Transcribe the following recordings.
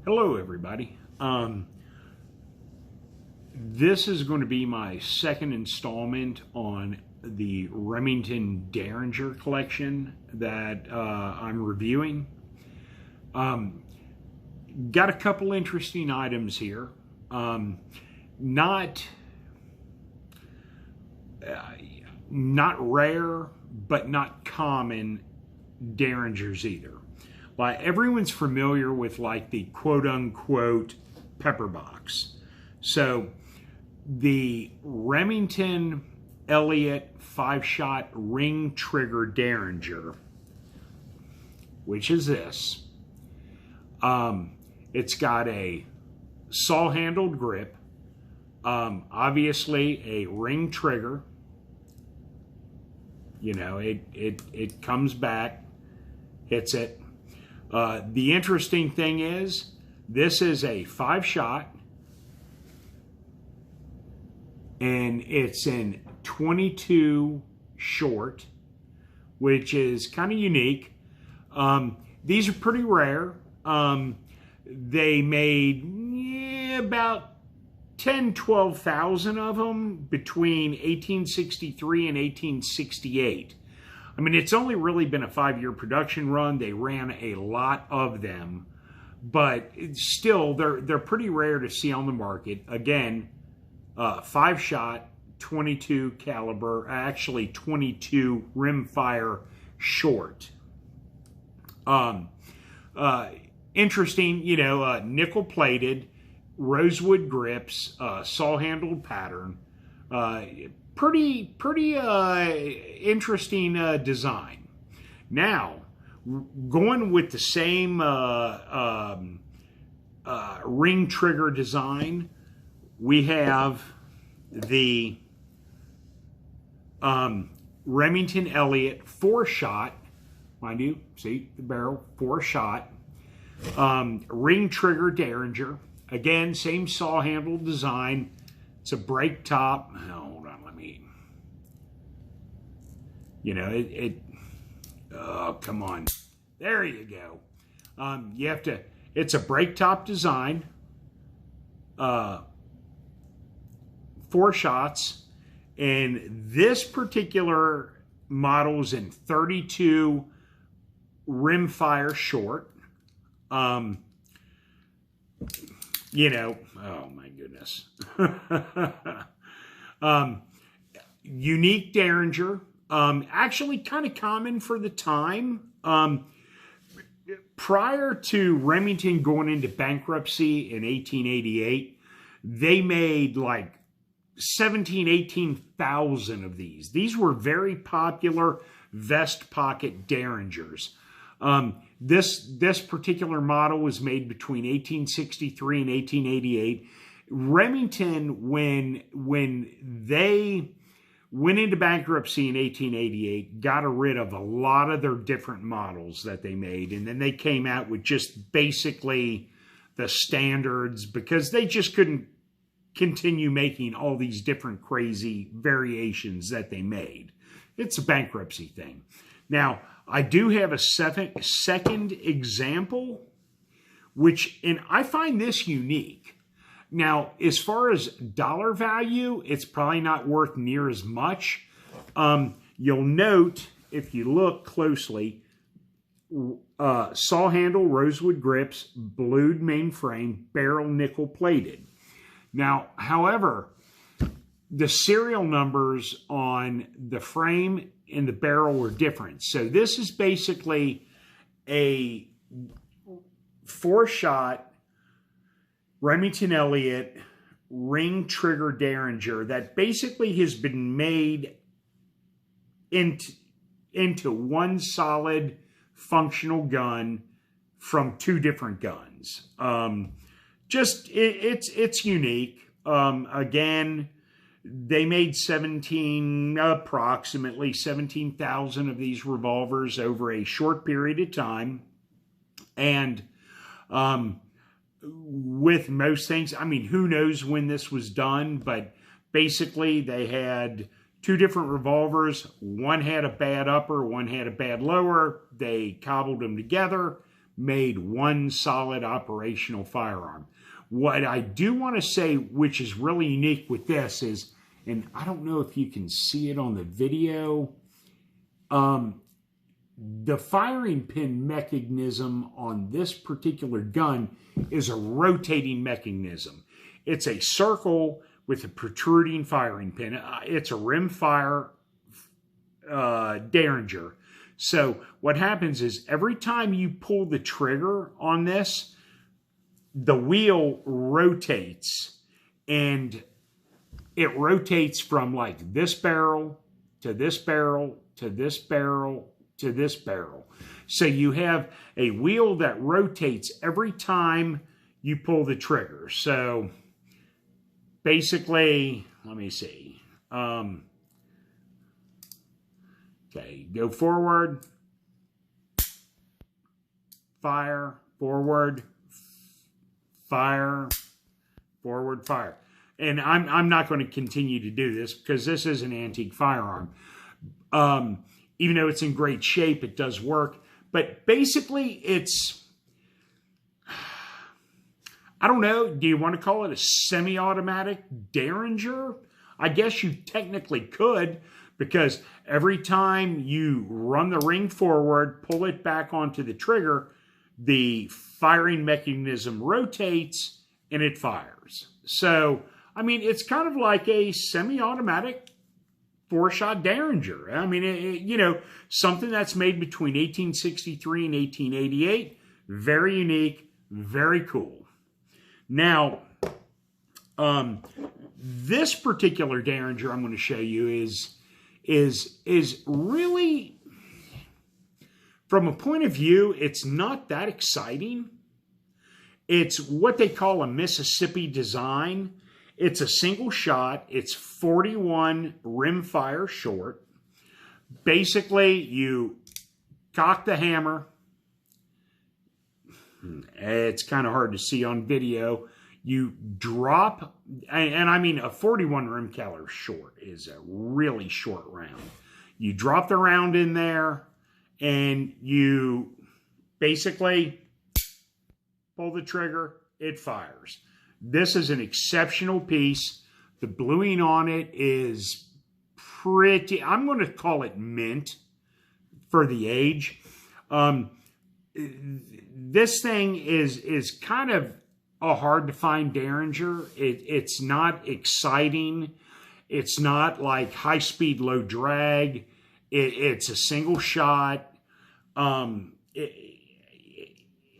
Hello, everybody. This is going to be my second installment on the Remington Derringer collection that I'm reviewing. Got a couple interesting items here. Not rare, but not common Derringers either. Like, everyone's familiar with like the quote-unquote pepper box. So the Remington-Elliot 5-shot ring trigger Derringer, which is this. It's got a saw-handled grip, obviously a ring trigger. You know, it comes back, hits it. The interesting thing is, this is a 5-shot, and it's in 22 short, which is kind of unique. These are pretty rare. They made about 12,000 of them between 1863 and 1868. I mean, it's only really been a 5-year production run. They ran a lot of them, but still, they're pretty rare to see on the market. Again, 5-shot, 22 caliber, actually 22 rimfire short. Interesting, you know, nickel plated, rosewood grips, saw handled pattern. Pretty interesting design. Now, going with the same ring trigger design, we have the Remington-Elliot 4-shot. Mind you, see the barrel, 4-shot. Ring trigger Derringer. Again, same saw handle design. It's a break top. Hold on, let me. You know, oh, come on. There you go. You have to, it's a break top design. 4 shots. And this particular model is in 32 rimfire short. You know, oh my goodness. Unique Derringer. Actually kind of common for the time. Prior to Remington going into bankruptcy in 1888, they made like 18,000 of these. These were very popular vest pocket Derringers. This particular model was made between 1863 and 1888. Remington, when they went into bankruptcy in 1888, got rid of a lot of their different models that they made, and then they came out with just basically the standards because they just couldn't continue making all these different crazy variations that they made. It's a bankruptcy thing. Now, I do have a second example, and I find this unique. Now, as far as dollar value, it's probably not worth near as much. You'll note, if you look closely, saw handle, rosewood grips, blued mainframe, barrel nickel plated. Now, however, the serial numbers on the frame and the barrel were different. So this is basically a 4-shot Remington-Elliot ring trigger Derringer that basically has been made into one solid functional gun from 2 different guns. It's unique. Again, they made approximately 17,000 of these revolvers over a short period of time. And with most things, I mean, who knows when this was done, but basically they had 2 different revolvers. One had a bad upper, one had a bad lower. They cobbled them together, made one solid operational firearm. What I do want to say, which is really unique with this is, and I don't know if you can see it on the video, the firing pin mechanism on this particular gun is a rotating mechanism. It's a circle with a protruding firing pin. It's a Rimfire Derringer. So what happens is every time you pull the trigger on this, the wheel rotates, and it rotates from like this barrel to this barrel to this barrel to this barrel. So you have a wheel that rotates every time you pull the trigger. So basically, let me see. Okay, go forward, fire, forward, fire, forward, fire. And I'm not going to continue to do this because this is an antique firearm. Even though it's in great shape, it does work. But basically, it's, I don't know, do you want to call it a semi-automatic Derringer? I guess you technically could, because every time you run the ring forward, pull it back onto the trigger, the firing mechanism rotates and it fires. So, I mean, it's kind of like a semi-automatic 4-shot Derringer. I mean, you know, something that's made between 1863 and 1888. Very unique, very cool. Now, this particular Derringer I'm going to show you is really, from a point of view, it's not that exciting. It's what they call a Mississippi design. It's a single shot. It's 41 rimfire short. Basically, you cock the hammer. It's kind of hard to see on video. You drop, and I mean a 41 rim caliber short is a really short round. You drop the round in there, and you basically pull the trigger, it fires. This is an exceptional piece. The bluing on it is pretty, I'm going to call it mint for the age. This thing is kind of a hard to find Derringer. It's not exciting. It's not like high speed, low drag. It's a single shot.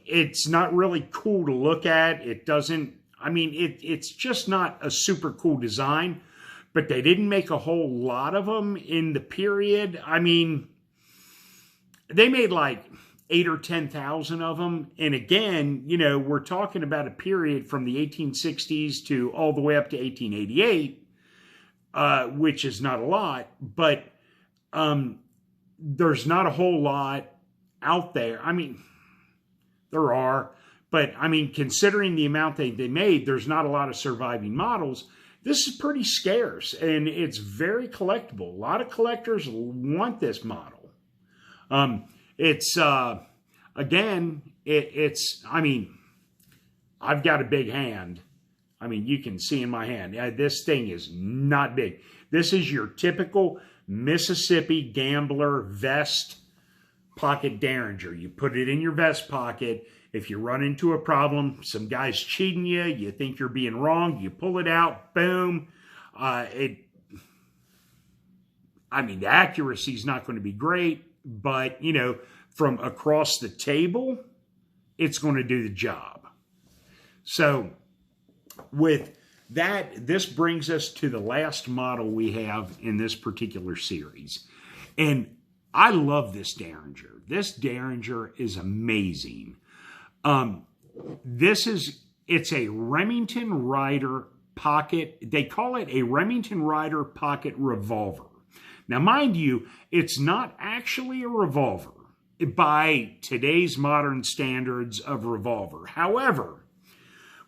It's not really cool to look at. It doesn't, I mean, it's just not a super cool design, but they didn't make a whole lot of them in the period. I mean, they made like 8 or 10,000 of them. And again, you know, we're talking about a period from the 1860s to all the way up to 1888, which is not a lot, but there's not a whole lot out there. I mean, there are, but I mean, considering the amount they made, there's not a lot of surviving models. This is pretty scarce, and it's very collectible. A lot of collectors want this model. It's, again, it's, I mean, I've got a big hand. I mean, you can see in my hand. This thing is not big. This is your typical Mississippi gambler vest pocket Derringer. You put it in your vest pocket. If you run into a problem, some guy's cheating you, you think you're being wrong, you pull it out, boom. I mean, the accuracy is not going to be great, but, you know, from across the table, it's going to do the job. So with that, this brings us to the last model we have in this particular series. And I love this Derringer. This Derringer is amazing. It's a Remington Rider pocket. They call it a Remington Rider pocket revolver. Now, mind you, it's not actually a revolver by today's modern standards of revolver. However,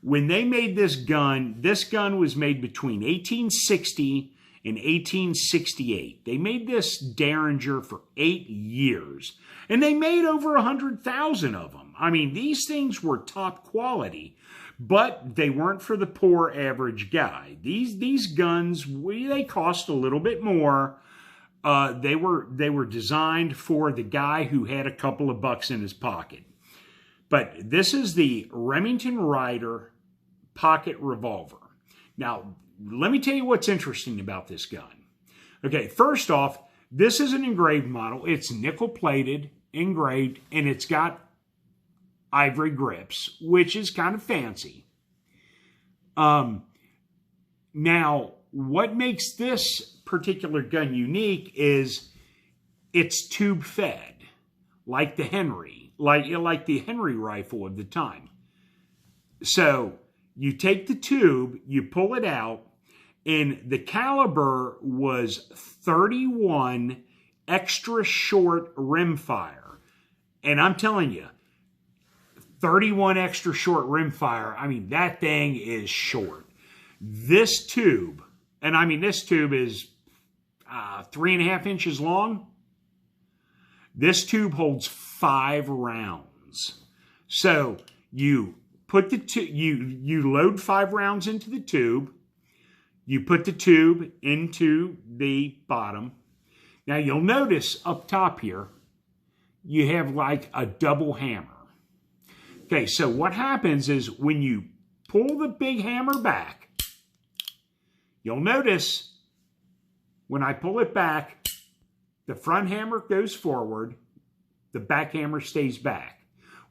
when they made this gun was made between 1860 and 1868. They made this Derringer for 8 years, and they made over 100,000 of them. I mean, these things were top quality, but they weren't for the poor average guy. These guns, they cost a little bit more. They were designed for the guy who had a couple of bucks in his pocket. But this is the Remington Rider pocket revolver. Now, let me tell you what's interesting about this gun. Okay, first off, this is an engraved model. It's nickel-plated, engraved, and it's got ivory grips, which is kind of fancy. Now, what makes this particular gun unique is it's tube-fed, like the Henry, like the Henry rifle of the time. So you take the tube, you pull it out, and the caliber was 31 extra short rimfire. And I'm telling you, 31 extra short rimfire, I mean, that thing is short. This tube, and I mean, this tube is 3.5 inches long. This tube holds 5 rounds. So you put you load 5 rounds into the tube. You put the tube into the bottom. Now you'll notice up top here, you have like a double hammer. Okay, so what happens is when you pull the big hammer back, you'll notice when I pull it back, the front hammer goes forward, the back hammer stays back.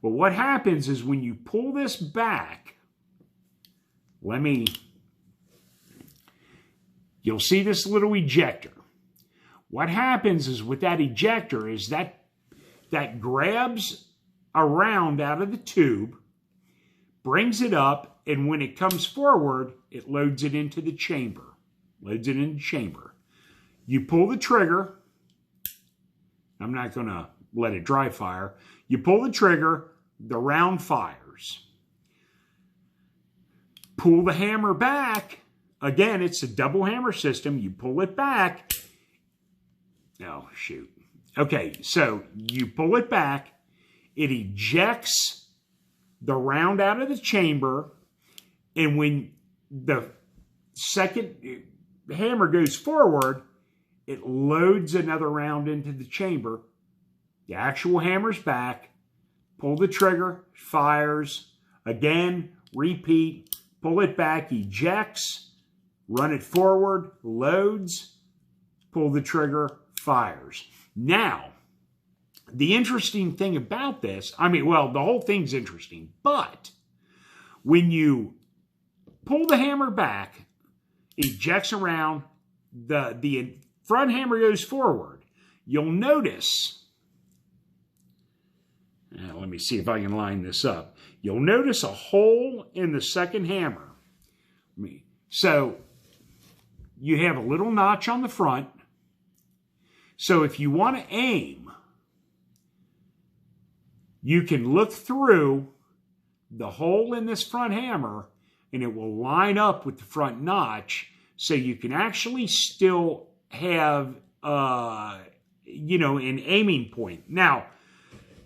Well, what happens is when you pull this back, you'll see this little ejector. What happens is with that ejector is that grabs a round out of the tube, brings it up, and when it comes forward, it loads it into the chamber. You pull the trigger. I'm not going to let it dry fire. You pull the trigger, the round fires. Pull the hammer back. Again, it's a double hammer system. You pull it back. Oh, shoot. Okay, so you pull it back. It ejects the round out of the chamber. And when the second hammer goes forward, it loads another round into the chamber. The actual hammer's back. Pull the trigger, fires. Again, repeat. Pull it back, ejects. Run it forward, loads. Pull the trigger, fires. Now, the interesting thing about this, I mean, well, the whole thing's interesting, but when you pull the hammer back, ejects around, the front hammer goes forward, you'll notice, let me see if I can line this up. You'll notice a hole in the second hammer. So you have a little notch on the front. So if you want to aim, you can look through the hole in this front hammer and it will line up with the front notch, so you can actually still have, an aiming point. Now,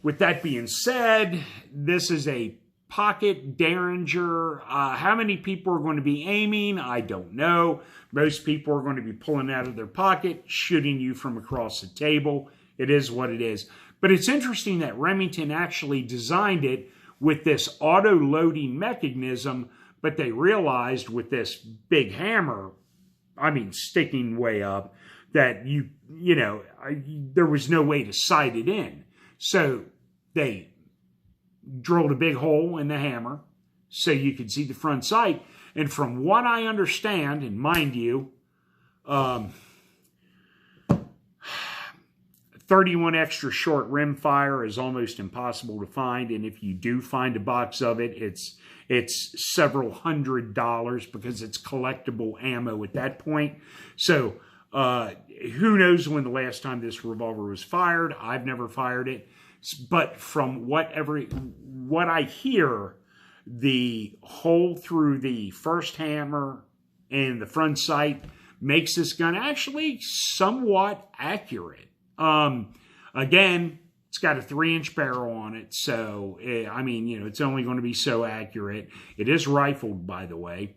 with that being said, this is a pocket Derringer. How many people are going to be aiming? I don't know. Most people are going to be pulling out of their pocket, shooting you from across the table. It is what it is. But it's interesting that Remington actually designed it with this auto-loading mechanism, but they realized with this big hammer, I mean sticking way up, that there was no way to sight it in. So they drilled a big hole in the hammer so you could see the front sight. And from what I understand, and mind you, 31 extra short rimfire is almost impossible to find, and if you do find a box of it, it's several $100s because it's collectible ammo at that point. So who knows when the last time this revolver was fired? I've never fired it, but from what I hear, the hole through the first hammer and the front sight makes this gun actually somewhat accurate. Again, It's got a 3-inch barrel on it, so, I mean, it's only going to be so accurate. It is rifled, by the way.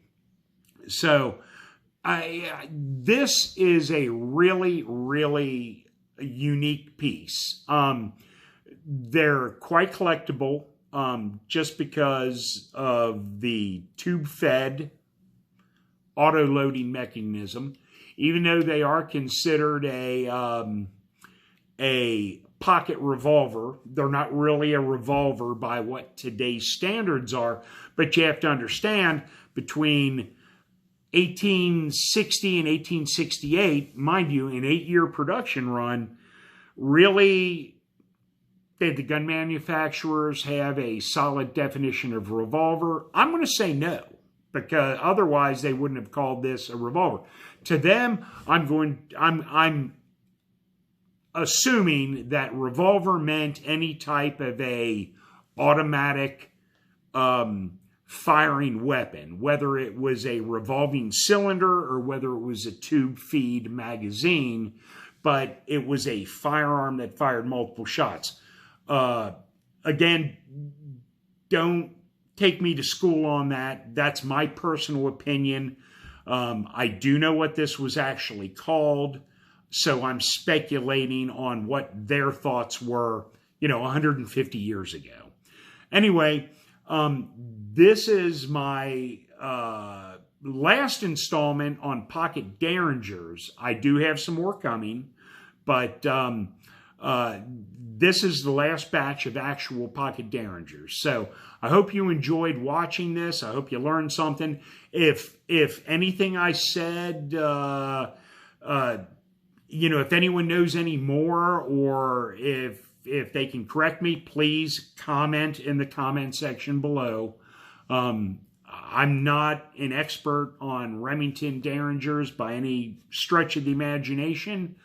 So, this is a really, really unique piece. They're quite collectible, just because of the tube-fed auto-loading mechanism. Even though they are considered a pocket revolver, they're not really a revolver by what today's standards are. But you have to understand, between 1860 and 1868, mind you, an 8-year production run, really, did the gun manufacturers have a solid definition of revolver? I'm going to say no, because otherwise they wouldn't have called this a revolver. To them, I'm assuming that revolver meant any type of a automatic firing weapon, whether it was a revolving cylinder or whether it was a tube feed magazine, but it was a firearm that fired multiple shots. Again, don't take me to school on that. That's my personal opinion. I do know what this was actually called, so I'm speculating on what their thoughts were, 150 years ago. Anyway, this is my last installment on pocket Derringers. I do have some more coming, but this is the last batch of actual pocket Derringers. So I hope you enjoyed watching this. I hope you learned something. If anything I said, if anyone knows any more, or if they can correct me, please comment in the comment section below. I'm not an expert on Remington Derringers by any stretch of the imagination,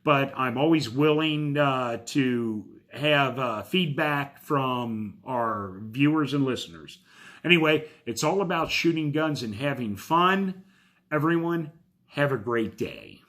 but I'm always willing to have feedback from our viewers and listeners. Anyway, it's all about shooting guns and having fun. Everyone, have a great day.